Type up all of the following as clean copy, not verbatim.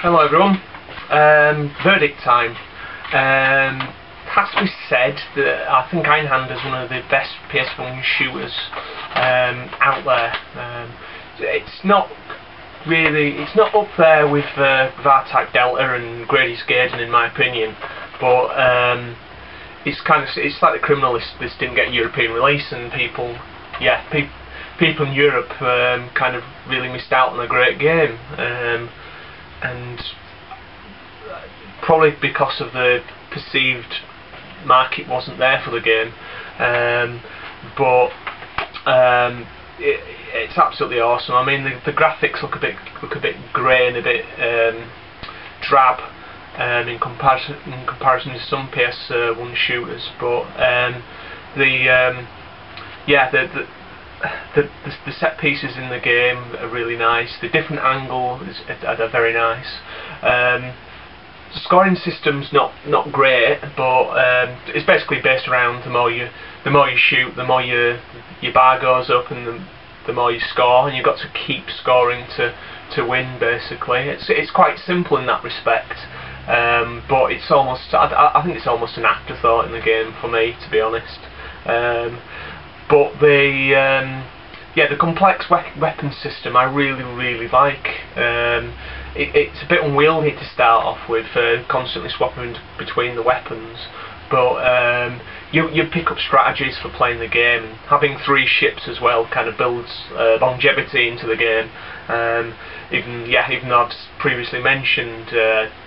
Hello everyone. Verdict time. Has to be said that I think Einhander is one of the best PS1 shooters out there. It's not up there with R-Type Delta and Grady's Gaiden in my opinion, but it's like the Criminal. This didn't get a European release, and people in Europe kind of really missed out on a great game. And probably because of the perceived market wasn't there for the game, it's absolutely awesome. I mean, the graphics look a bit grey and a bit drab in comparison to some PS1 shooters, but the set pieces in the game are really nice. The different angles are very nice. The scoring system's not great, but it's basically based around the more you shoot, the more your bar goes up, and the more you score, and you've got to keep scoring to win. Basically, it's quite simple in that respect, but it's almost I think it's almost an afterthought in the game for me, to be honest. But the complex weapon system I really like. It's a bit unwieldy to start off with, constantly swapping between the weapons, but you pick up strategies for playing the game. And having 3 ships as well kind of builds longevity into the game. Even though I've previously mentioned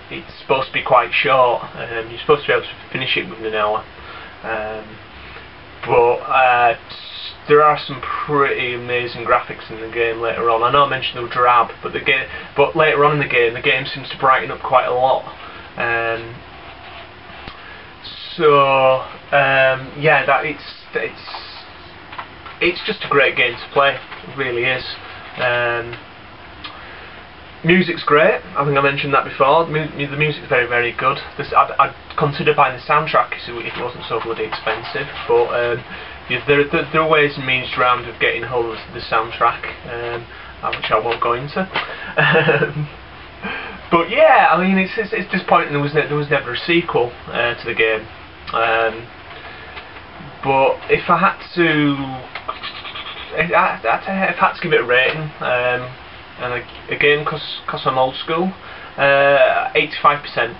it's supposed to be quite short, you're supposed to be able to finish it within an hour. But there are some pretty amazing graphics in the game later on. I know I mentioned they were drab, but later on in the game seems to brighten up quite a lot. It's just a great game to play. It really is. Music's great. I think I mentioned that before. The music's very good. I'd consider buying the soundtrack if it wasn't so bloody expensive, but there are ways and means around of getting hold of the soundtrack, which I won't go into. But yeah, I mean, it's disappointing there was never a sequel to the game. But if I had to give it a rating, and again, because I'm old school, 85%.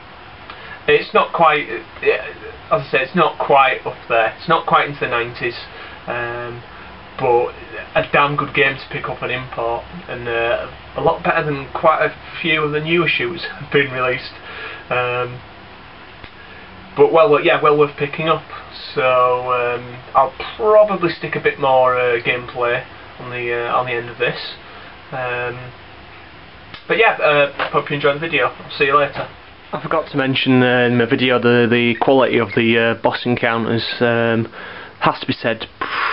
It's not quite, as I say, it's not quite up there. It's not quite into the 90s, but a damn good game to pick up and import, and a lot better than quite a few of the newer shooters have been released. But well worth picking up. So I'll probably stick a bit more gameplay on the end of this. But yeah, hope you enjoyed the video. I'll see you later. I forgot to mention in my video the quality of the boss encounters has to be said,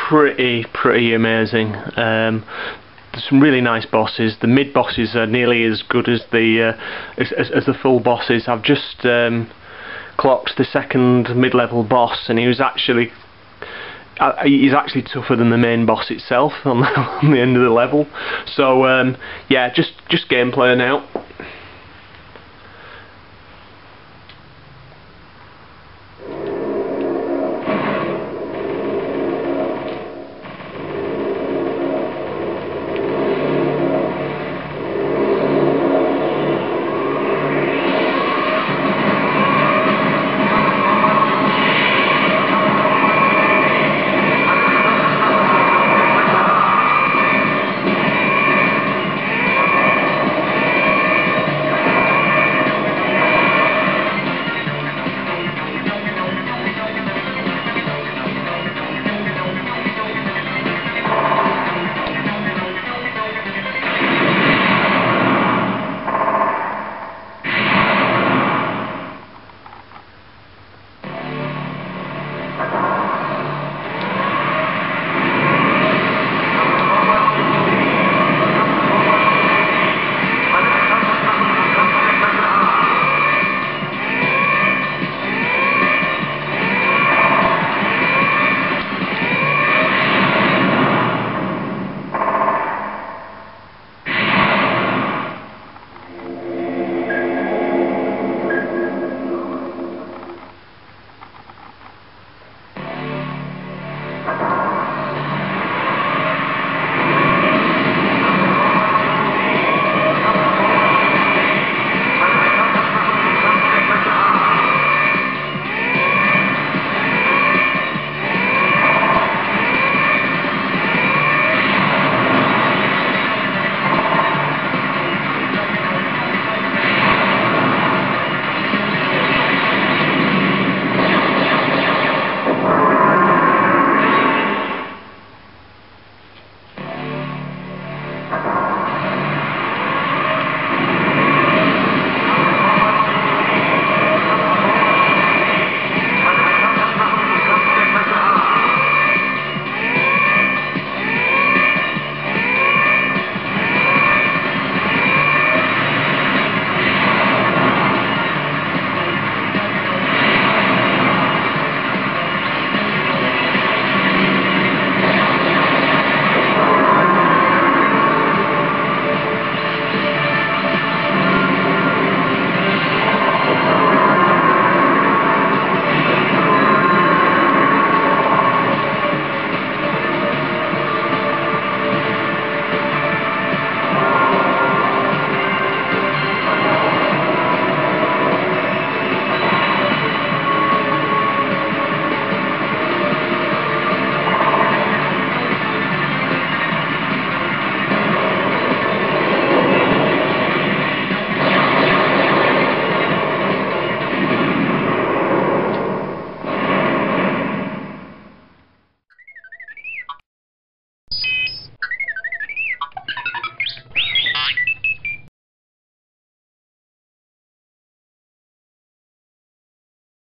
pretty amazing. There's some really nice bosses. The mid bosses are nearly as good as the full bosses. I've just clocked the second mid-level boss, and he's actually tougher than the main boss itself on the end of the level. So yeah, just gameplay now.